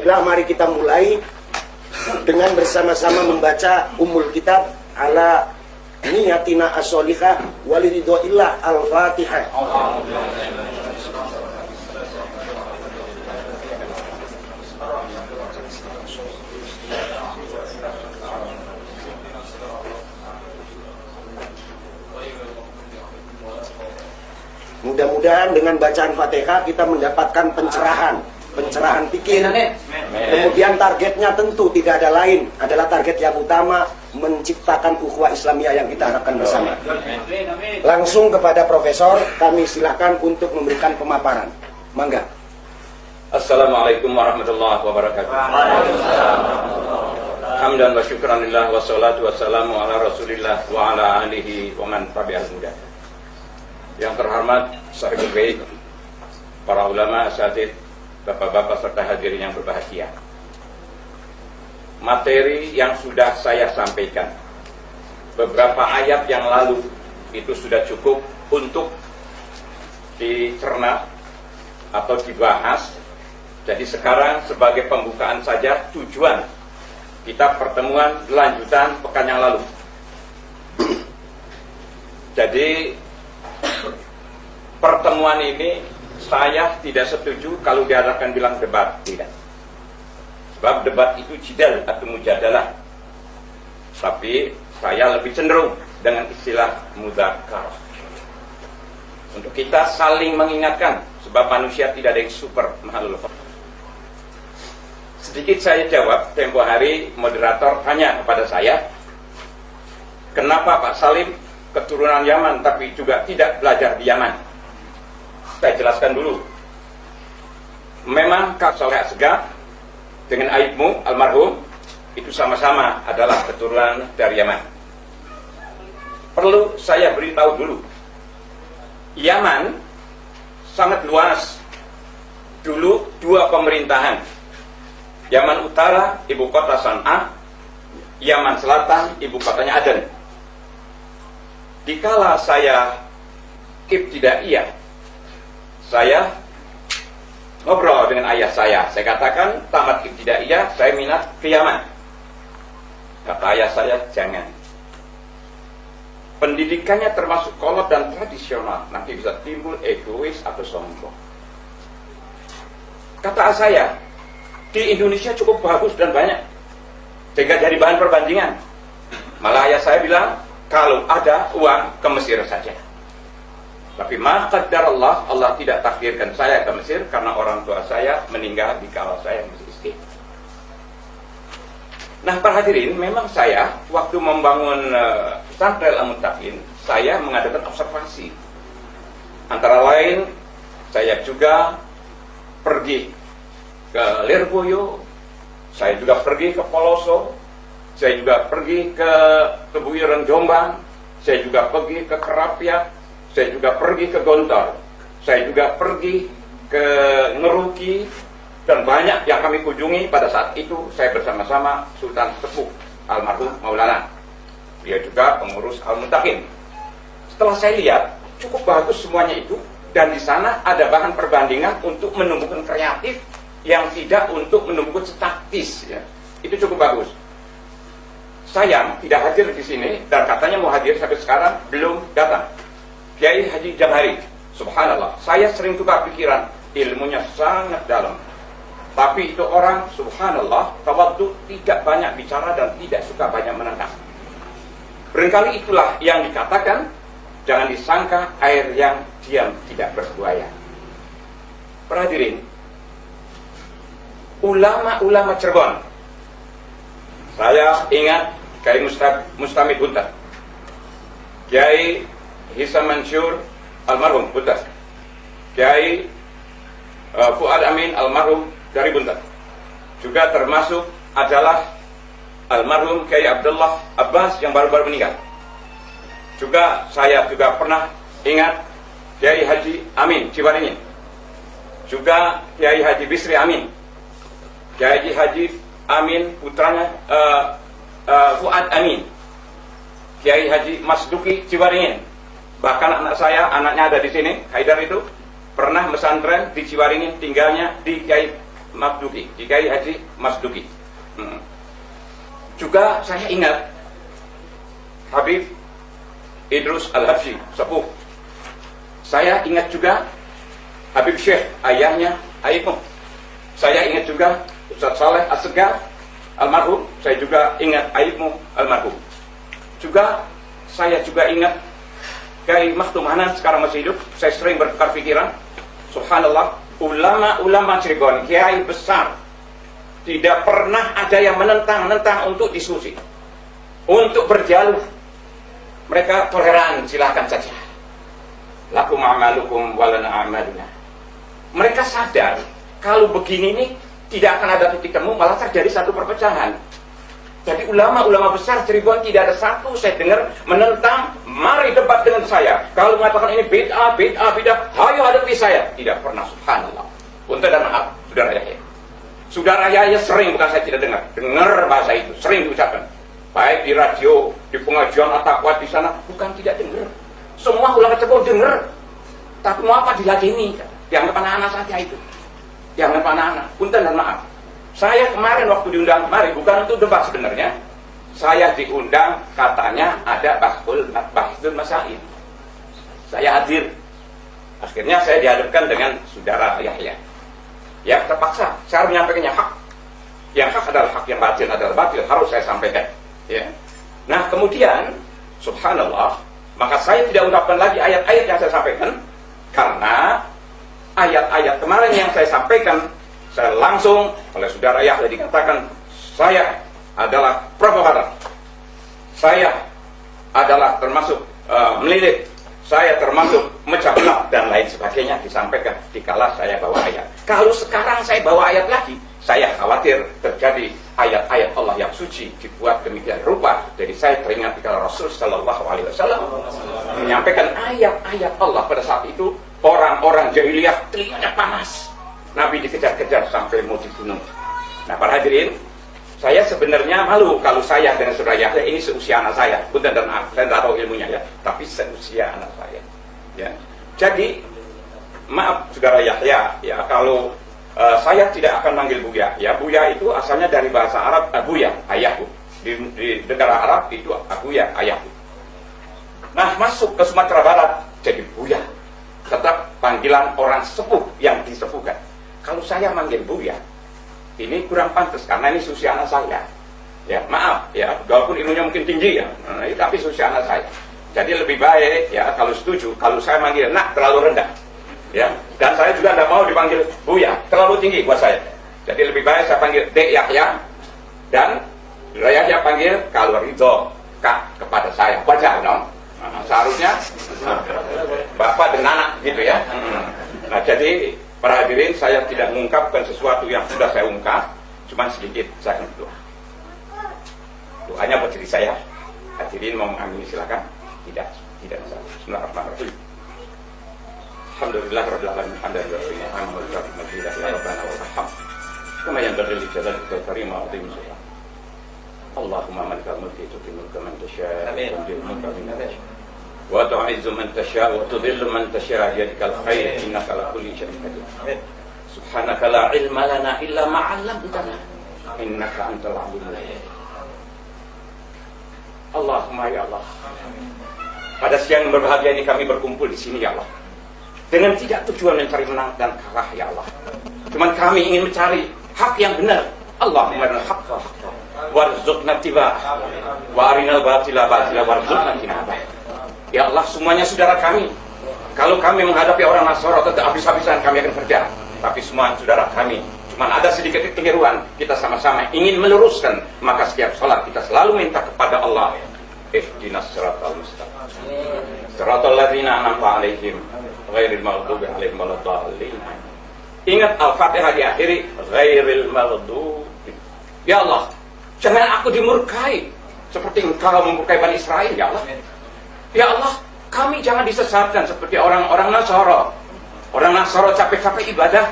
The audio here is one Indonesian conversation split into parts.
Baiklah, mari kita mulai dengan bersama-sama membaca Ummul Kitab ala niyatina as-solihah walidhoillah al-fatihah. Mudah-mudahan dengan bacaan Fatihah kita mendapatkan pencerahan pikir. Kemudian targetnya tentu tidak ada lain, adalah target yang utama, menciptakan ukhuwah Islamiyah yang kita harapkan bersama. Langsung kepada Profesor, kami silakan untuk memberikan pemaparan. Mangga. Assalamualaikum warahmatullahi wabarakatuh. Hamdan wa syukran lillah wassalatu wassalamu ala rasulillah wa ala alihi wa man tabi'al huda. Yang terhormat sahibul bait, para ulama, asatidz, bapak-bapak serta hadirin yang berbahagia. Materi yang sudah saya sampaikan beberapa ayat yang lalu itu sudah cukup untuk dicerna atau dibahas. Jadi sekarang sebagai pembukaan saja, tujuan kita pertemuan lanjutan pekan yang lalu. Jadi pertemuan ini saya tidak setuju kalau diadakan bilang debat, tidak. Sebab debat itu jidal atau mujadalah. Tapi saya lebih cenderung dengan istilah mudzakarah. Untuk kita saling mengingatkan, sebab manusia tidak ada yang super makhluk. Sedikit saya jawab, tempo hari moderator tanya kepada saya, kenapa Pak Salim keturunan Yaman tapi juga tidak belajar di Yaman? Saya jelaskan dulu. Memang Kak Soleh Asgaf dengan Aibmu almarhum itu sama-sama adalah keturunan dari Yaman. Perlu saya beritahu dulu, Yaman sangat luas. Dulu dua pemerintahan, Yaman Utara ibu kota San'a, Yaman Selatan ibu kotanya Aden. Dikala saya ibtidaiyah, saya ngobrol dengan ayah saya katakan tamat ibtidaiyah saya minat ke Yaman. Kata ayah saya, jangan, pendidikannya termasuk kolot dan tradisional, nanti bisa timbul egois atau sombong. Kata saya, di Indonesia cukup bagus dan banyak sehingga jadi bahan perbandingan. Malah ayah saya bilang, kalau ada uang ke Mesir saja. Tapi maqaddar Allah tidak takdirkan saya ke Mesir karena orang tua saya meninggal di kala saya masih SD. Nah, para hadirin, memang saya waktu membangun pesantren Al-Muttaqin, saya mengadakan observasi. Antara lain, saya juga pergi ke Lirboyo, saya juga pergi ke Poloso, saya juga pergi ke Kebuiran Jombang, saya juga pergi ke Kerapiak, saya juga pergi ke Gontor, saya juga pergi ke Ngeruki, dan banyak yang kami kunjungi. Pada saat itu saya bersama-sama Sultan Sepuh almarhum Maulana. Dia juga pengurus Al-Muttaqin. Setelah saya lihat, cukup bagus semuanya itu, dan di sana ada bahan perbandingan untuk menumbuhkan kreatif yang tidak untuk menumbuhkan statis, ya. Itu cukup bagus. Sayang tidak hadir di sini, dan katanya mau hadir sampai sekarang belum datang. Kiai Haji Jamhari, subhanallah, saya sering tukar pikiran, ilmunya sangat dalam. Tapi itu orang, subhanallah, tawaddu, tidak banyak bicara dan tidak suka banyak menentang. Barangkali itulah yang dikatakan, jangan disangka air yang diam tidak berbuaya. Perhadirin, ulama-ulama Cirebon, saya ingat Kiai Mustamid Buntas, Kiai Hisam Mansur almarhum Buntas, Kiai Fuad Amin almarhum dari Buntas, juga termasuk adalah almarhum Kiai Abdullah Abbas yang baru-baru meninggal. Juga saya juga pernah ingat Kiai Haji Amin Ciwaringin, juga Kiai Haji Bisri Amin, Kiai Haji Amin putranya Fuad Amin, Kiai Haji Masduki Ciwaringin. Bahkan anak saya, anaknya ada di sini, Haidar itu pernah pesantren di Ciwaringin, tinggalnya di Kiai Masduki, Kiai Haji Masduki. Juga saya ingat Habib Idrus Al-Habsyi, sepuh. Saya ingat juga Habib Syekh, ayahnya Aibmu. Saya ingat juga Ustaz Saleh As-Segar, almarhum. Saya juga ingat Aibmu, almarhum. Juga saya juga ingat Kiai Maktum Hanan, sekarang masih hidup. Saya sering bertukar pikiran. Subhanallah, ulama-ulama Cirebon, kiai besar, tidak pernah ada yang menentang untuk diskusi, untuk berdialog. Mereka toleran, silakan saja. Lakum a'malukum walana a'maluna. Mereka sadar kalau begini nih tidak akan ada titik temu, malah terjadi satu perpecahan. Jadi ulama-ulama besar Cirebon tidak ada satu saya dengar menentang, mari debat dengan saya. Kalau mengatakan ini bid'ah, hayo hadapi saya. Tidak pernah, subhanallah. Punten dan maaf, Saudara Yahya. Saudara Yahya sering, bukan saya tidak dengar bahasa itu, sering diucapkan. Baik di radio, di pengajian at-taqwa di sana, bukan tidak dengar. Semua ulama Cirebon dengar. Tapi mau apa diladeni? Dianggap anak-anak saja itu. Dianggap anak-anak. Punten dan maaf. Saya kemarin waktu diundang kemarin bukan untuk debat sebenarnya. Saya diundang katanya ada bahsul masail. Saya hadir. Akhirnya saya dihadapkan dengan Saudara Yahya. Ya terpaksa saya menyampaikannya hak. Yang hak adalah hak, yang batil adalah batil, harus saya sampaikan. Ya. Nah kemudian subhanallah, maka saya tidak ungkapkan lagi ayat-ayat yang saya sampaikan, karena ayat-ayat kemarin yang saya sampaikan, saya langsung oleh Saudara Yahya dikatakan saya adalah provokator, saya adalah termasuk melilit, saya termasuk mecah belah dan lain sebagainya disampaikan dikala saya bawa ayat. Kalau sekarang saya bawa ayat lagi, saya khawatir terjadi ayat-ayat Allah yang suci dibuat demikian rupa. Jadi saya teringat dikala Rasul Shallallahu Alaihi Wasallam menyampaikan ayat-ayat Allah pada saat itu, orang-orang jahiliyah telinganya panas. Nabi dikejar-kejar sampai mau dibunuh. Nah para hadirin, saya sebenarnya malu kalau saya dengan Saudara Yahya ini seusia anak saya. Punten dan maaf, saya tidak tahu ilmunya ya, tapi seusia anak saya. Ya. Jadi maaf Saudara Yahya, ya kalau saya tidak akan manggil Buya. Ya Buya itu asalnya dari bahasa Arab Abuya, ayahku. Di negara Arab itu Abuya, ayahku. Nah masuk ke Sumatera Barat jadi Buya. Tetap panggilan orang sepuh yang disepuhkan. Kalau saya manggil Buya, ini kurang pantas karena ini usia anak saya. Ya maaf ya, walaupun ilmunya mungkin tinggi ya, tapi usia anak saya. Jadi lebih baik ya kalau setuju, kalau saya manggil nak terlalu rendah. Ya, dan saya juga tidak mau dipanggil Buya, terlalu tinggi buat saya. Jadi lebih baik saya panggil Dek Yahya, dan Yahya panggil kalau ridho Kak kepada saya. Wajar dong. Seharusnya Bapak dan anak gitu ya. Nah jadi para hadirin, saya tidak mengungkapkan sesuatu yang sudah saya ungkap, cuma sedikit saya akan berdoa. Doanya buat diri saya. Hadirin mau mengamini silakan. Tidak masalah. Bismillahirrahmanirrahim. Alhamdulillah rabbil alamin, hamdan wa syukran ya rabbana wa rahmat. Kama yanbaghi li jalali karim wa azim sultan. Allahumma malikal mulki tu'til mulka man tasha' wa tu'til mulka man tasha' wa tu'izzu man tasha' wa tudhillu man tasha' biyadikal khair innaka ala kulli syai'in qadir. Subhanaka la ilma lana illa ma 'allamtana innaka antal 'alimul hakim. Allahumma ya Allah, pada siang berbahagia ini kami berkumpul di sini ya Allah, dengan tidak tujuan mencari menang dan kalah ya Allah. Cuman kami ingin mencari hak yang benar. Allahumma arina al-haqqa haqqan warzuqna ittiba'ah wa arinal batila batila warzuqna ijtinabah. Ya Allah, semuanya saudara kami. Kalau kami menghadapi orang Nasara tentu habis-habisan kami akan kerja. Tapi semua saudara kami. Cuman ada sedikit kekeliruan, kita sama-sama ingin meluruskan. Maka setiap sholat kita selalu minta kepada Allah, ihdinas siratal mustaqim. Siratal ladzina an'amta 'alaihim ghairil maghdubi 'alaihim waladdallin. Ingat Al-Fatihah diakhiri ghairil maghdubi. Ya Allah, jangan aku dimurkai seperti engkau memurkai Bani Israel ya Allah. Ya Allah, kami jangan disesatkan seperti orang-orang Nasara. Orang Nasara capek-capek ibadah,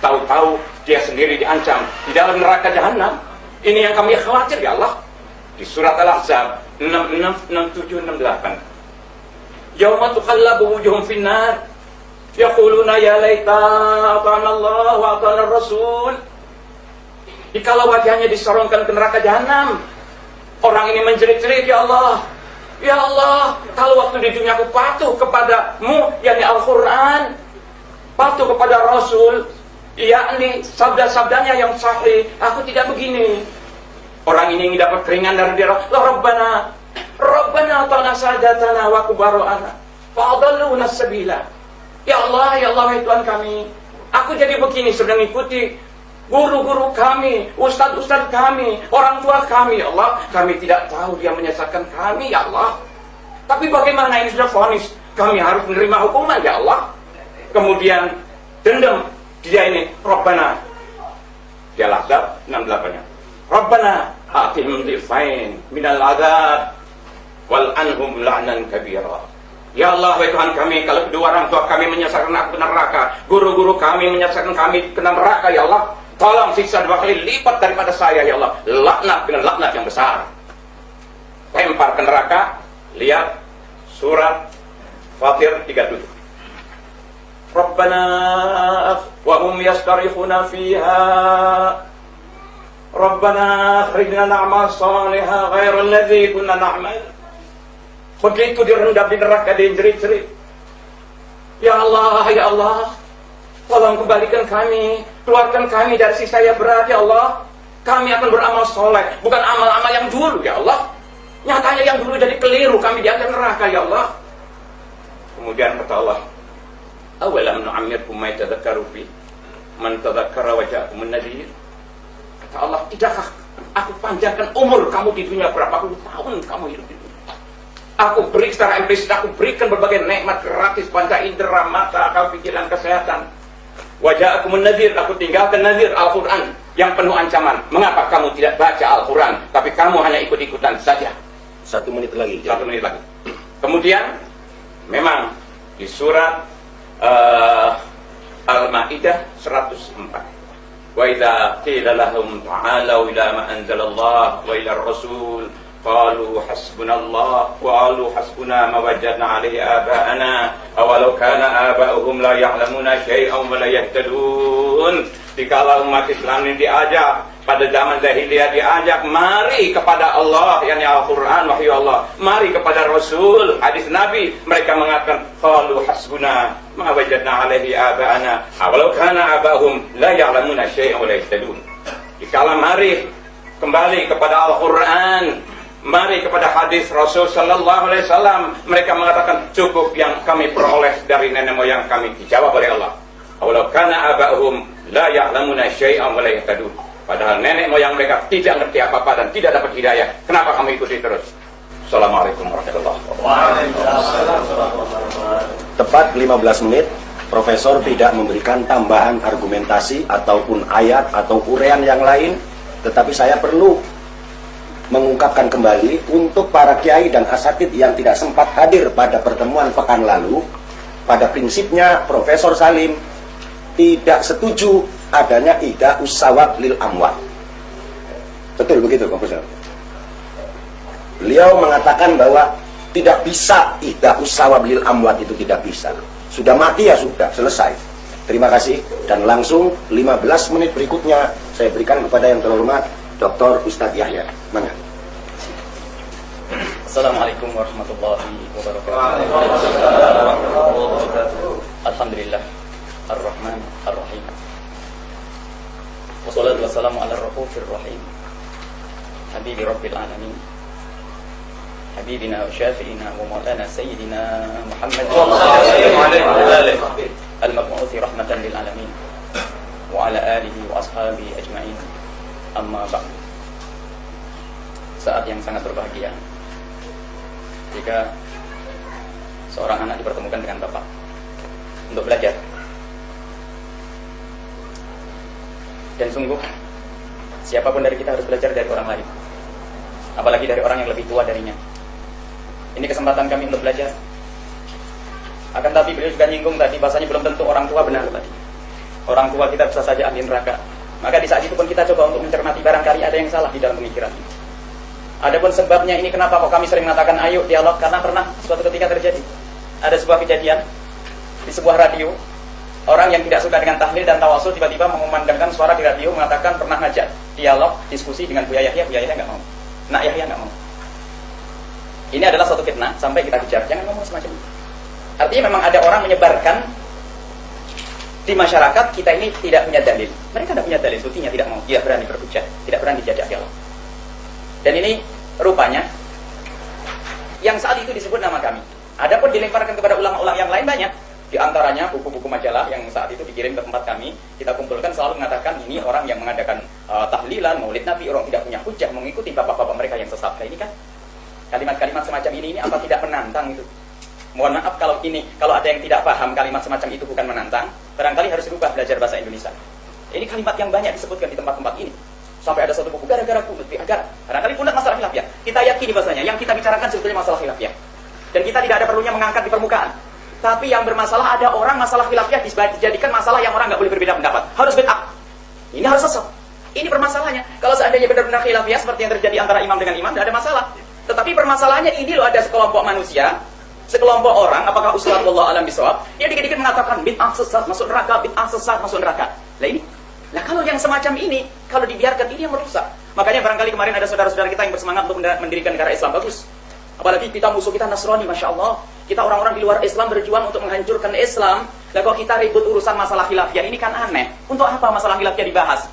tahu-tahu dia sendiri diancam di dalam neraka jahanam. Ini yang kami khawatir ya Allah. Di surat Al-Ahzab 66-67-68. Yauma tuqallabu wujuhum finnar yaquluna ya laita ata'na Allah wa ata'na Rasul dikala wajahnya disorongkan ke neraka jahanam. Orang ini menjerit-jerit, ya Allah, ya Allah, kalau waktu di dunia aku patuh kepadamu, yakni Al-Quran, patuh kepada Rasul, yakni sabda-sabdanya yang sahih, aku tidak begini. Orang ini ingin dapat keringan dari dia. Rabbana ta'ala sadatana wa kubaru'ana fa'adalluna sabila. Ya Allah, wahai Tuhan kami, aku jadi begini sedang mengikuti guru-guru kami, ustadz-ustadz kami, orang tua kami. Ya Allah, kami tidak tahu dia menyesatkan kami, ya Allah. Tapi bagaimana, ini sudah vonis, kami harus menerima hukuman, ya Allah. Kemudian dendam dia ini, Rabbana, dia Al-Ahzab 68-nya. Rabbana atihim difain minal adab wal anhum la'nan kabira. Ya Allah, wahai Tuhan kami, kalau kedua orang tua kami menyesatkan aku ke neraka, guru-guru kami menyesatkan kami ke neraka, ya Allah, tolong siksa 2 kali lipat daripada saya, ya Allah. Laknat dengan laknat yang besar. Lempar ke neraka. Lihat surat Fatir 37. Rabbana wa hum yastarihuna fiha Rabbana akhrijna na'mal salihah ghairal ladzi kunna na'mal. Begitu direndam di neraka, dia jerit-jerit, ya Allah, ya Allah, tolong kembalikan kami, keluarkan kami dari siksa yang berat, ya Allah. Kami akan beramal soleh, bukan amal-amal yang dulu, ya Allah. Nyatanya yang dulu jadi keliru, kami diangkat neraka, ya Allah. Kemudian kata Allah, awalam nu'ammirkum ma yatadzakkaru fi man tadzakkara wa ja'akumun nadhir. Kata Allah, tidakkah aku panjangkan umur kamu di dunia, berapa puluh tahun kamu hidup di dunia. Aku beri secara implisit, aku berikan berbagai nikmat gratis, panca indera, mata, akal, pikiran, kesehatan. Wajah aku menadhir, aku tinggalkan nadhir Al-Quran yang penuh ancaman. Mengapa kamu tidak baca Al-Quran, tapi kamu hanya ikut-ikutan saja? 1 menit lagi. 1 menit lagi. Kemudian, memang di surat Al-Ma'idah 104. Wa idza qila lahum ta'alu ila ma anzalallah wa ila ar-rasul qalu hasbunallah wa qalu hasbuna ma wajadna alaihi aba'ana awalau kana aba'uhum la ya'lamuna syai'an wa la yahtadun. Dikala umat Islam ini diajak pada zaman jahiliyah, diajak mari kepada Allah, yakni Al-Quran, wahyu Allah, mari kepada Rasul, hadis Nabi, mereka mengatakan qalu hasbuna ma wajadna alaihi aba'ana awalau kana aba'uhum la ya'lamuna syai'an wa la yahtadun. Dikala mari kembali kepada Al-Quran, mari kepada hadis Rasul sallallahu alaihi wasallam, mereka mengatakan cukup yang kami peroleh dari nenek moyang kami. Dijawab oleh Allah, awalau kana aba'uhum la ya'lamuna syai'an wa la yahtadun. Padahal nenek moyang mereka tidak ngerti apa-apa dan tidak dapat hidayah. Kenapa kamu ikuti terus? Assalamualaikum warahmatullahi wabarakatuh. Tepat 15 menit, Profesor tidak memberikan tambahan argumentasi ataupun ayat atau uraian yang lain, tetapi saya perlu mengungkapkan kembali untuk para kiai dan asatid yang tidak sempat hadir pada pertemuan pekan lalu. Pada prinsipnya Profesor Salim tidak setuju adanya ida usawab lil amwat. Betul begitu, Profesor? Beliau mengatakan bahwa tidak bisa ida usawab lil amwat, itu tidak bisa. Sudah mati ya sudah, selesai. Terima kasih. Dan langsung 15 menit berikutnya saya berikan kepada yang terhormat Dr. Ustadz Yahya. Mana? Assalamualaikum warahmatullahi wabarakatuh. Alhamdulillah Ar-Rahman Ar-Rahim. Wassalatu wassalamu ala Raufir Rahim. Habibi Rabbil Alamin. Habibina wa syafi'ina wa maulana Sayyidina Muhammad al-mab'uthi rahmatan lil alamin wa ala alihi wa ashabihi ajma'in. Amma ba'd. Saat yang sangat berbahagia jika seorang anak dipertemukan dengan bapak untuk belajar. Dan sungguh siapapun dari kita harus belajar dari orang lain, apalagi dari orang yang lebih tua darinya. Ini kesempatan kami untuk belajar. Akan tapi beliau juga nyinggung tadi bahasanya belum tentu orang tua benar tadi. Orang tua kita bisa saja ahli neraka. Maka di saat itu pun kita coba untuk mencermati, barangkali ada yang salah di dalam pemikiran. Adapun sebabnya ini kenapa kok kami sering mengatakan ayo dialog, karena pernah suatu ketika terjadi. Ada sebuah kejadian di sebuah radio. Orang yang tidak suka dengan tahlil dan tawasul tiba-tiba mengumandangkan suara di radio mengatakan pernah ngajak dialog, diskusi dengan Buya Yahya nggak mau. Nak Yahya nggak mau. Ini adalah suatu fitnah, sampai kita kejar. Jangan ngomong semacam itu. Artinya memang ada orang menyebarkan di masyarakat kita ini tidak punya dalil. Mereka tidak punya dalil, buktinya tidak mau. Tidak berani berhujjah, tidak berani diajak dialog. Dan ini rupanya yang saat itu disebut nama kami. Adapun dilemparkan kepada ulama-ulama yang lain banyak. Di antaranya buku-buku majalah yang saat itu dikirim ke tempat kami, kita kumpulkan selalu mengatakan ini orang yang mengadakan tahlilan, maulid Nabi, orang tidak punya hujjah mengikuti bapak-bapak mereka yang sesat. Nah, ini kan kalimat-kalimat semacam ini apa tidak menantang itu? Mohon maaf kalau ada yang tidak paham kalimat semacam itu bukan menantang, barangkali harus berubah belajar bahasa Indonesia. Ini kalimat yang banyak disebutkan di tempat-tempat ini. Sampai ada satu buku gara-gara kunut, barangkali kunut masalah khilafiyah. Kita yakini bahasanya yang kita bicarakan sebetulnya masalah khilafiyah. Dan kita tidak ada perlunya mengangkat di permukaan. Tapi yang bermasalah ada orang masalah khilafiyah dijadikan masalah yang orang nggak boleh berbeda pendapat. Harus bid'ah. Ini harus sesat. Ini permasalahannya. Kalau seandainya benar-benar khilafiyah seperti yang terjadi antara imam dengan imam, tidak ada masalah. Tetapi permasalahannya ini loh, ada sekelompok manusia, sekelompok orang, apakah usulan wallahu alam bisawab, dia dikit-dikit mengatakan bid'ah sesat masuk neraka, bid'ah sesat masuk neraka. Lah ini. Nah kalau yang semacam ini, kalau dibiarkan ini yang merusak. Makanya barangkali kemarin ada saudara-saudara kita yang bersemangat untuk mendirikan negara Islam, bagus. Apalagi kita musuh kita Nasrani, Masya Allah. Kita orang-orang di luar Islam berjuang untuk menghancurkan Islam. Lah kok kita ribut urusan masalah khilafiyah, ini kan aneh. Untuk apa masalah khilafiyah dibahas?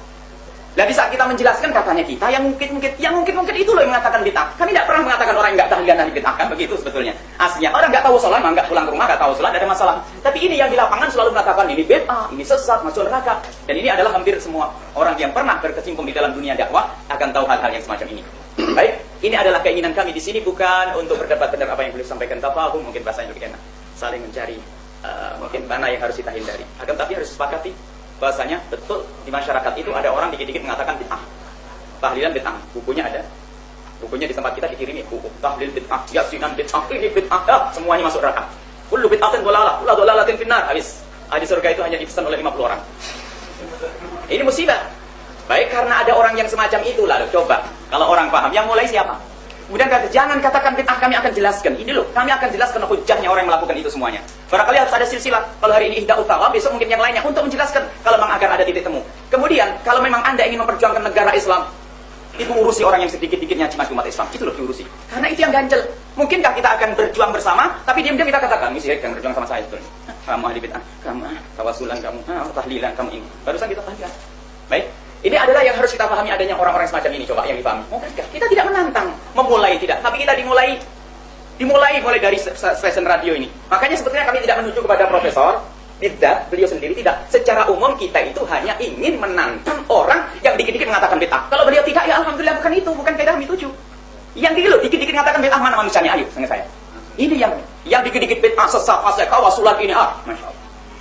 Lah bisa kita menjelaskan katanya kita yang mungkin itu loh yang mengatakan bid'ah. Kami tidak pernah mengatakan orang yang nggak tahlilan ahli bid'ah, kan begitu sebetulnya. Aslinya orang nggak tahu sholat, nggak pulang ke rumah, nggak tahu sholat, ada masalah. Tapi ini yang di lapangan selalu mengatakan ini bid'ah, ini sesat, masuk neraka. Dan ini adalah hampir semua orang yang pernah berkecimpung di dalam dunia dakwah akan tahu hal-hal yang semacam ini. Baik, ini adalah keinginan kami di sini, bukan untuk berdebat benar apa yang beliau sampaikan tafahum, mungkin bahasanya lebih enak, saling mencari mungkin mana yang harus kita hindari. Akan tapi harus sepakati bahasanya betul di masyarakat itu ada orang dikit-dikit mengatakan bid'ah, tahlilan bid'ah, bukunya ada, bukunya di tempat kita dikirimi, buku tahlil bid'ah, yasinan bid'ah, ini bid'ah, semuanya masuk neraka. Kullu bid'atin dhalalah, kullu dhalalatin finnar. Habis ahli surga itu hanya dipesan oleh 50 orang. Ini musibah. Baik, karena ada orang yang semacam itu, lalu coba kalau orang paham, yang mulai siapa? Kemudian kata, jangan katakan bid'ah, kami akan jelaskan. Ini loh, kami akan jelaskan hujahnya orang yang melakukan itu semuanya. Barangkali harus ada silsilah. Kalau hari ini ihda utawab, besok mungkin yang lainnya untuk menjelaskan kalau memang agar ada titik temu. Kemudian kalau memang Anda ingin memperjuangkan negara Islam, itu urusi orang yang sedikit-dikitnya cimas umat Islam. Itu loh diurusi. Karena itu yang ganjel. Mungkinkah kita akan berjuang bersama, tapi diam-diam kita katakan, misi yang berjuang sama saya itu. Kamu ahli bid'ah, kamu tawasulan, kamu tahlilan, kamu ini. Barusan kita tahlilan. Baik. Ini adalah yang harus kita pahami, adanya orang-orang semacam ini, coba yang dipahami. Kita tidak menantang, memulai tidak, tapi kita dimulai dari stasiun radio ini. Makanya sebetulnya kami tidak menuju kepada Profesor Bidat, beliau sendiri tidak. Secara umum kita itu hanya ingin menantang orang yang dikit-dikit mengatakan bid'ah. Kalau beliau tidak, ya alhamdulillah, bukan itu, bukan kaidah kami tuju. Yang dikit-dikit mengatakan bid'ah, mana manusianya? Ayo, dengan saya. Ini yang dikit-dikit bid'ah, sesat, fasik, kawasulan ini, Masya Allah.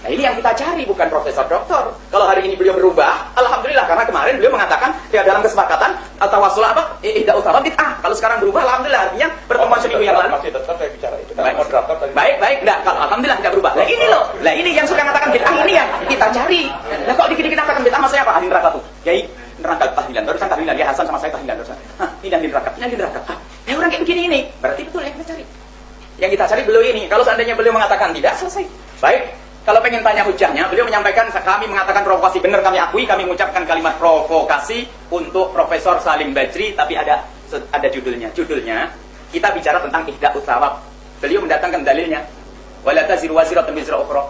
Nah ini yang kita cari, bukan profesor doktor. Kalau hari ini beliau berubah, alhamdulillah, karena kemarin beliau mengatakan ya dalam kesepakatan atau wasulah apa? Ihda utama bid'ah. Kalau sekarang berubah, alhamdulillah, artinya pertemuan seminggu yang lalu. Masih tetap saya bicara itu. Baik, enggak, kalau alhamdulillah tidak berubah. Lah ini loh, lah ini yang suka mengatakan bid'ah, ini yang kita cari. Lah kok dikit-dikit mengatakan bid'ah, maksudnya apa? Ahli neraka tuh. Yai, neraka tahlilan, barusan tahlilan, ya Hasan sama saya tahlilan barusan. Ini ahli neraka, ini ahli neraka. Ya orang kayak begini ini, berarti betul yang kita cari. Yang kita cari beliau ini. Kalau seandainya beliau mengatakan tidak, selesai. Baik. Kalau pengen tanya hujahnya, beliau menyampaikan, kami mengatakan provokasi, benar kami akui, kami mengucapkan kalimat provokasi untuk Profesor Salim Bajri, tapi ada judulnya. Judulnya, kita bicara tentang ihda utsawab. Beliau mendatangkan dalilnya. Wala taziru waziratun wizra ukhra.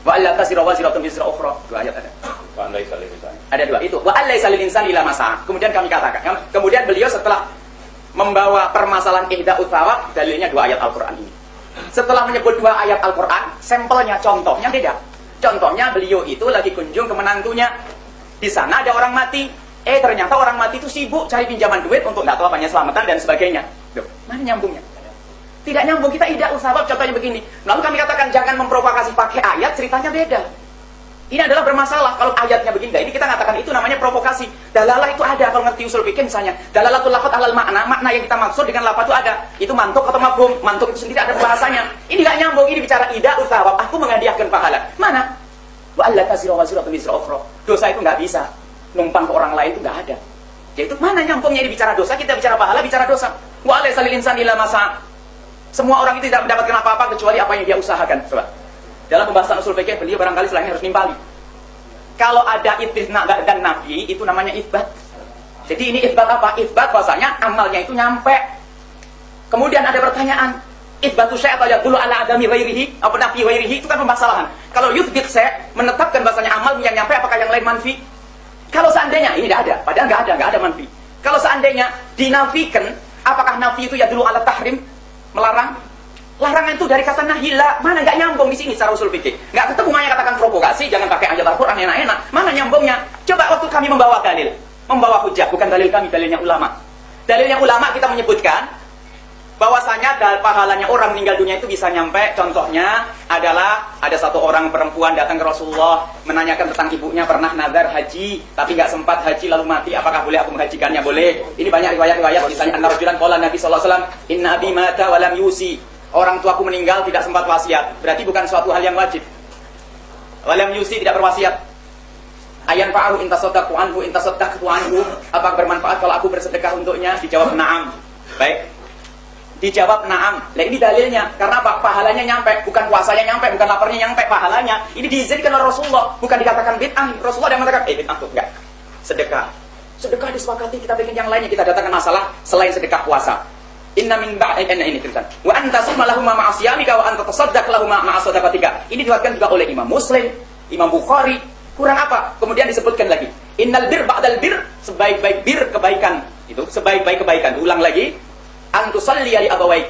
Wa alla taziru waziratun wizra ukhra. Dua ayat ada. Wa laisa lil insani. Ada dua itu. Wa laisa lil insani illa ma sa'a. Kemudian kami katakan, kemudian beliau setelah membawa permasalahan ihda utsawab, dalilnya dua ayat Al-Qur'an ini. Setelah menyebut dua ayat Al-Quran, sampelnya, contohnya beda. Contohnya beliau itu lagi kunjung ke menantunya. Di sana ada orang mati. Ternyata orang mati itu sibuk cari pinjaman duit untuk nggak tahu apanya selamatan dan sebagainya. Loh, mana nyambungnya? Tidak nyambung, kita ihda utsawab, contohnya begini. Lalu kami katakan jangan memprovokasi pakai ayat, ceritanya beda. Ini adalah bermasalah. Kalau ayatnya begini, ini kita katakan itu namanya provokasi. Dalalah itu ada, kalau ngerti usul fikih misalnya. Dalalatul lafadz alal makna, makna yang kita maksud dengan lafadz itu ada. Itu mantuk atau mafhum. Mantuk itu sendiri ada bahasanya. Ini nggak nyambung, ini bicara ihda utsawab. Aku menghadiahkan pahala. Mana? Wa alla taziru waziratun wizra ukhra. Dosa itu nggak bisa numpang ke orang lain, itu nggak ada. Yaitu mana nyambungnya, ini bicara dosa, kita bicara pahala, bicara dosa. Wa laisa lil insani illa ma sa'a. Semua orang itu tidak mendapatkan apa-apa kecuali apa yang dia usahakan. Coba. Dalam pembahasan usul fikih, beliau barangkali selain harus nimpali. Kalau ada istisna dan nafi, itu namanya isbat. Jadi ini itsbat apa? Itsbat bahasanya amalnya itu nyampe. Kemudian ada pertanyaan, itsbatu syai' atau yadullu ala adami ghairihi, apa nafi ghairihi, itu kan permasalahan. Kalau yutsbit syai' menetapkan bahasanya amal yang nyampe, apakah yang lain manfi? Kalau seandainya ini tidak ada, padahal nggak ada manfi. Kalau seandainya dinafikan, apakah nafi itu yadullu ala tahrim, melarang? Larangan itu dari kata nahila, mana nggak nyambung di sini secara usul fikih. Nggak ketemu, makanya katakan provokasi, jangan pakai ayat Al-Quran enak-enak. Mana nyambungnya? Coba waktu kami membawa dalil, membawa hujah, bukan dalil kami, dalilnya ulama. Dalilnya ulama kita menyebutkan bahwasanya pahalanya orang meninggal dunia itu bisa nyampe. Contohnya adalah ada satu orang perempuan datang ke Rasulullah menanyakan tentang ibunya pernah nazar haji tapi nggak sempat haji lalu mati, apakah boleh aku menghajikannya? Boleh. Ini banyak riwayat-riwayat, misalnya anna rajulan qala Nabi sallallahu alaihi wasallam inna abi mata wa lam yusi, orang tuaku meninggal tidak sempat wasiat. Berarti bukan suatu hal yang wajib. Walam yusi, tidak berwasiat. Ayan fa'ahu intasaddaqtu anhu intasaddaqtu anhu, apakah bermanfaat kalau aku bersedekah untuknya? Dijawab na'am. Baik, dijawab na'am. Nah ini dalilnya, karena apa? Pahalanya nyampe, bukan puasanya nyampe, bukan laparnya nyampe, pahalanya. Ini diizinkan oleh Rasulullah, bukan dikatakan bid'ah. Rasulullah yang mengatakan, bid'ah tuh, enggak. Sedekah. Sedekah disepakati, kita bikin yang lainnya, kita datangkan masalah selain sedekah puasa. Inna min ini tulisan. Wa anta summa lahum ma'a siyamika wa anta tasaddaq lahum ma'a sadaqatika. Ini diriwayatkan juga oleh Imam Muslim, Imam Bukhari. Kurang apa? Kemudian disebutkan lagi, innal bir ba'dal bir, sebaik-baik bir kebaikan. Itu sebaik-baik kebaikan. Ulang lagi, antusalli li abawaik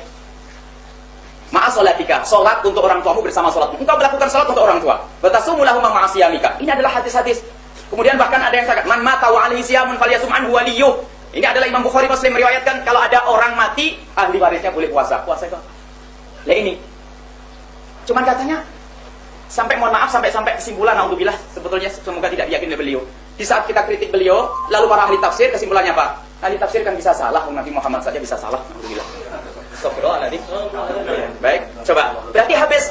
ma'a salatika, salat untuk orang tuamu bersama salatmu. Engkau melakukan salat untuk orang tua. Wa tasumu lahum ma'a siyamika. Ini adalah hadis-hadis. Kemudian bahkan ada yang sangat man mata wa alaihi siyamun falyasum anhu waliyuh. Ini adalah Imam Bukhari Muslim meriwayatkan kalau ada orang mati, ahli warisnya boleh puasa. Puasa itu. Lah ini. Cuman katanya sampai mohon maaf sampai kesimpulan naudzubillah, sebetulnya semoga tidak diyakini oleh beliau. Di saat kita kritik beliau, lalu para ahli tafsir kesimpulannya apa? Ahli tafsir kan bisa salah, Nabi Muhammad saja bisa salah. Naudzubillah. Astagfirullahaladzim. Baik, coba. Berarti habis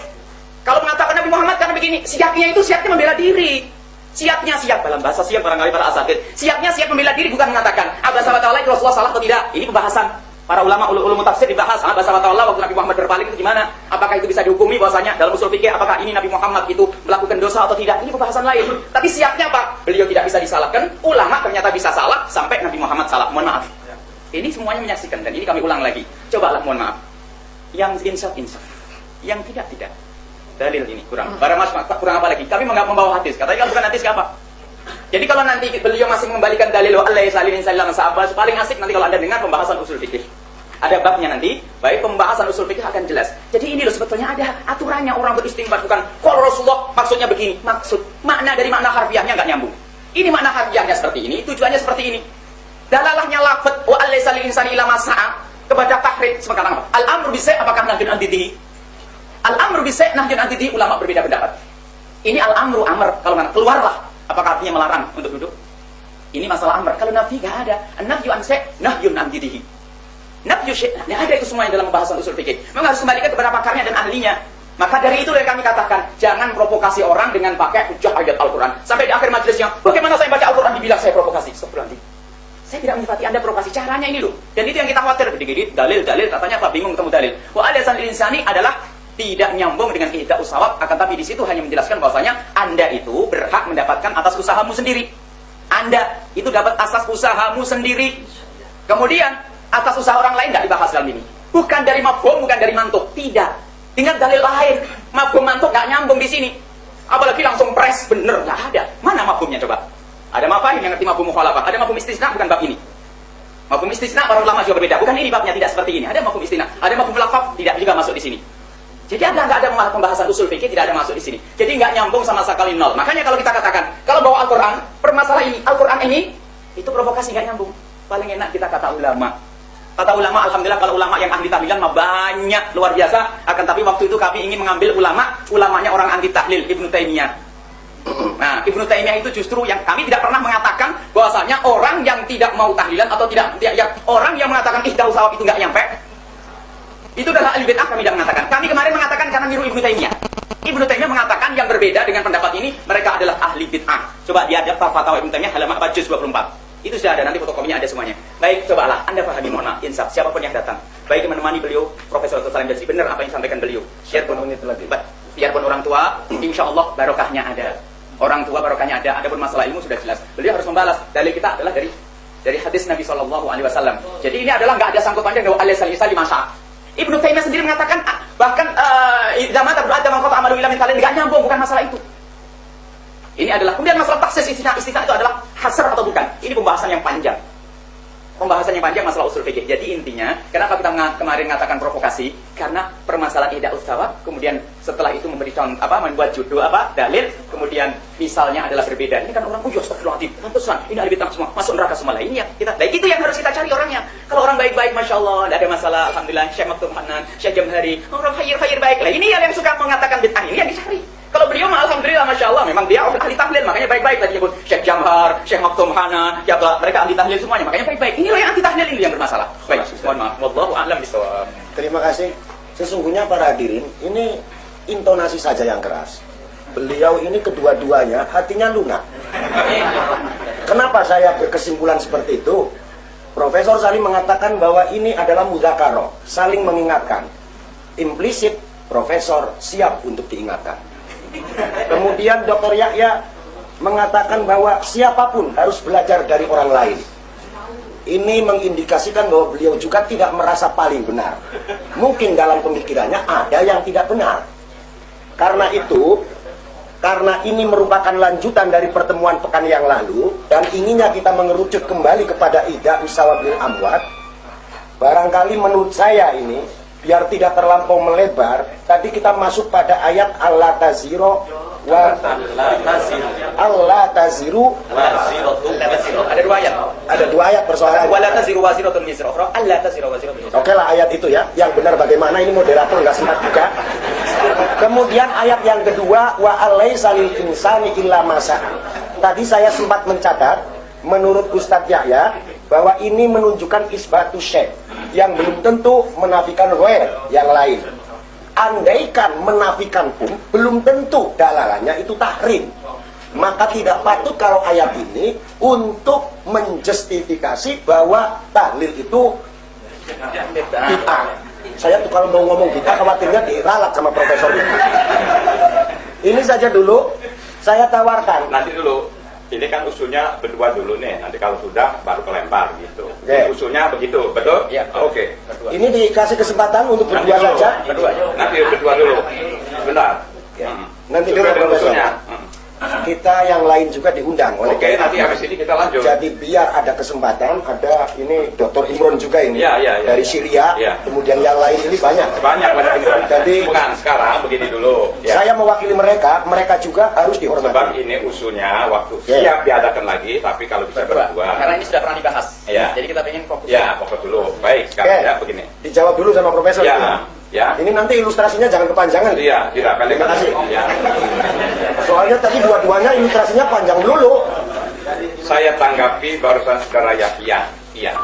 kalau mengatakan Nabi Muhammad karena begini, siapnya itu siapnya membela diri. Siapnya siap dalam bahasa siap barangkali para asatid. Siapnya siap membela diri, bukan mengatakan abasa wa ta'ala Rasulullah salah atau tidak. Ini pembahasan para ulama ulum tafsir dibahas. Abasa wa ta'ala waktu Nabi Muhammad berpaling itu gimana? Apakah itu bisa dihukumi bahwasanya dalam usul fikih apakah ini Nabi Muhammad itu melakukan dosa atau tidak? Ini pembahasan lain. Tapi siapnya Pak, beliau tidak bisa disalahkan. Ulama ternyata bisa salah sampai Nabi Muhammad salah. Mohon maaf. Ini semuanya menyaksikan dan ini kami ulang lagi. Cobalah mohon maaf. Yang insaf. Yang tidak. Dalil ini kurang. Barang mas kurang apa lagi? Kami membawa hadis. Katanya kalau bukan hadis apa? Jadi kalau nanti beliau masih mengembalikan dalil Allah sallallahu alaihi wasallam, paling asik nanti kalau Anda dengar pembahasan usul fikih. Ada babnya nanti, baik pembahasan usul fikih akan jelas. Jadi ini loh sebetulnya ada aturannya orang beristinbat, bukan kalau Rasulullah maksudnya begini. Makna dari makna harfiahnya enggak nyambung. Ini makna harfiahnya seperti ini, tujuannya seperti ini. Dalalahnya lafaz wa alaysa lil insani illa ma sa'a kepada tahrid sekarang apa? Al-amru bi sai' apakah nahdun antihi? Al-amru bi sai' nahdun antihi, ulama berbeda pendapat. Ini al-amru amr, kalau keluarlah apakah artinya melarang untuk duduk? Ini masalah amr. Kalau nafi enggak ada. An-nafyu an sai' nahyun antihi. Nafyu syai', nah ada itu semuanya dalam pembahasan usul fikih. Memang harus kembalikan kepada pakarnya dan ahlinya. Maka dari itu yang kami katakan, jangan provokasi orang dengan pakai hujah ayat Al-Quran. Sampai di akhir majelisnya, bagaimana saya baca Al-Quran dibilang saya provokasi? Astagfirullahaladzim. Saya tidak menyifati Anda provokasi, caranya ini loh. Dan itu yang kita khawatir. Gede-gede, dalil, katanya apa? Bingung ketemu dalil. Wa alasan insani adalah tidak nyambung dengan ihda usawab, akan tapi di situ hanya menjelaskan bahwasanya Anda itu berhak mendapatkan atas usahamu sendiri. Anda itu dapat atas usahamu sendiri. Kemudian atas usaha orang lain tidak dibahas dalam ini. Bukan dari mafhum, bukan dari mantuk, tidak. Dengan dalil lain, mafhum mantuk nggak nyambung di sini. Apalagi langsung pres bener, nggak ada. Mana mafhumnya coba? Ada mafahim yang ngerti mafhum mukhalafah, ada mafhum istisna, bukan bab ini. Mafhum istisna para ulama juga berbeda, bukan ini babnya, tidak seperti ini. Ada mafhum istisna, ada mafhum lafaz, tidak juga masuk di sini. Jadi nggak ada pembahasan usul fikih, tidak ada masuk di sini. Jadi nggak nyambung sama sekali nol. Makanya kalau kita katakan, kalau bawa Al-Quran, permasalahan ini, Al-Quran ini, itu provokasi nggak nyambung. Paling enak kita kata ulama. Kata ulama, alhamdulillah kalau ulama yang ahli tahlilan mah banyak, luar biasa. Akan tapi waktu itu kami ingin mengambil ulamanya orang anti tahlil, Ibnu Taimiyah. Nah, Ibnu Taimiyah itu justru yang kami tidak pernah mengatakan bahwasanya orang yang tidak mau tahlilan atau tidak orang yang mengatakan ihda usawab itu nggak nyampe. Itu adalah ahli bid'ah, kami tidak mengatakan. Kami kemarin mengatakan karena niru Ibnu Taimiyah. Ibnu Taimiyah mengatakan yang berbeda dengan pendapat ini, mereka adalah ahli bid'ah. Coba dia ada fatwa Ibnu Taimiyah halaman 4 juz 24. Itu sudah ada, nanti fotokopinya ada semuanya. Baik, cobalah Anda pahami, mohon maaf, insaf, siapapun yang datang. Baik menemani beliau, Profesor Dr. Salim Jazri, benar apa yang disampaikan beliau. Biarpun orang tua, insya Allah barokahnya ada. Orang tua barokahnya ada, pun masalah ilmu sudah jelas. Beliau harus membalas. Dalil kita adalah dari dari hadis Nabi SAW. Jadi ini adalah nggak ada sangkut pautnya dengan al-isa masa. Ibnu Taimiyah sendiri mengatakan bahkan zaman terberat zaman kota amalu ila min talin, nggak nyambung, bukan masalah itu. Ini adalah kemudian masalah taksis istisna itu adalah hasr atau bukan. Ini pembahasan yang panjang. Pembahasan yang panjang masalah usul fikih. Jadi intinya, kenapa kita kemarin mengatakan provokasi? Karena permasalahan ihda ustawa, kemudian setelah itu memberi contoh membuat judul dalil, kemudian misalnya adalah berbeda. Ini kan orang astagfirullahaladzim, pantesan ini ahli bid'ah semua, masuk neraka semua. Ini yang kita, itu yang harus kita cari orangnya. Kalau orang baik-baik, masya Allah, tidak ada masalah, alhamdulillah. Syekh Maktum Hanan, Syekh Jamhari, orang khair baik. Lah ini yang suka mengatakan bid'ah, ini yang dicari. Kalau beliau alhamdulillah masya Allah, memang dia ahli tahlil, makanya baik-baik tadi nyebut Syekh Jamhar, Syekh Maktum Hanan, ya mereka ahli tahlil semuanya, makanya baik-baik. Inilah yang anti tahlil ini yang bermasalah. Baik, mohon maaf. Wallahu a'lam bishawab. Terima kasih. Sesungguhnya para hadirin, ini intonasi saja yang keras. Beliau ini kedua-duanya hatinya lunak. Kenapa saya berkesimpulan seperti itu? Profesor Salim mengatakan bahwa ini adalah mudzakarah, saling mengingatkan. Implisit profesor siap untuk diingatkan. Kemudian Dr. Yahya mengatakan bahwa siapapun harus belajar dari orang lain. Ini mengindikasikan bahwa beliau juga tidak merasa paling benar. Mungkin dalam pemikirannya ada yang tidak benar. Karena itu, karena ini merupakan lanjutan dari pertemuan pekan yang lalu, dan inginnya kita mengerucut kembali kepada ihda usawa bil amwat, barangkali menurut saya ini, biar tidak terlampau melebar, tadi kita masuk pada ayat Allah taziru wa Allah taziru. Ada dua ayat. Ada dua ayat persoalan. Wala taziru waziratun wizra ukhra. Allah taziru waziratun wizra. Oke lah ayat itu ya, yang benar bagaimana ini moderator nggak sempat juga. Kemudian ayat yang kedua wa alaisa lil insani illa ma sa'a. Tadi saya sempat mencatat menurut Ustadz Yahya bahwa ini menunjukkan isbatu syekh yang belum tentu menafikan ghair yang lain. Andaikan menafikan pun belum tentu dalalannya itu tahrim. Maka tidak patut kalau ayat ini untuk menjustifikasi bahwa tahlil itu bid'ah. Saya tuh kalau mau ngomong bid'ah khawatirnya diralat sama profesor ini. Ini saja dulu saya tawarkan. Nanti dulu. Ini kan usulnya berdua dulu nih. Nanti kalau sudah baru kelempar gitu. Oke. Usulnya begitu, betul? Ya. Oke. Ini dikasih kesempatan untuk Nanti berdua dulu. saja. Nanti berdua dulu. Benar. Ya. Nanti dulu Sudah ada profesor. usulnya. Kita yang lain juga diundang oleh Oke, nanti habis ini kita lanjut. Jadi biar ada kesempatan, ada ini Dr. Imron juga ini Ya, ya, ya, dari ya. Syria, Ya. kemudian yang lain ini banyak. Banyak ini. Jadi- bukan sekarang begini dulu. Ya. Saya mewakili mereka, mereka juga harus Sebab dihormati. ini usulnya waktu Ya. siap diadakan lagi, tapi kalau bisa berdua. Karena ini sudah pernah dibahas. Ya. Jadi kita ingin fokus. Ya, fokus dulu. Baik, sekarang Oke. ya begini. Dijawab dulu sama Profesor. Ya, ya. Ini nanti ilustrasinya jangan kepanjangan. Iya, tidak pendek. Terima kasih. Ya. Soalnya tadi dua-duanya ilustrasinya panjang dulu. Saya tanggapi barusan saudara Yahya. Iya.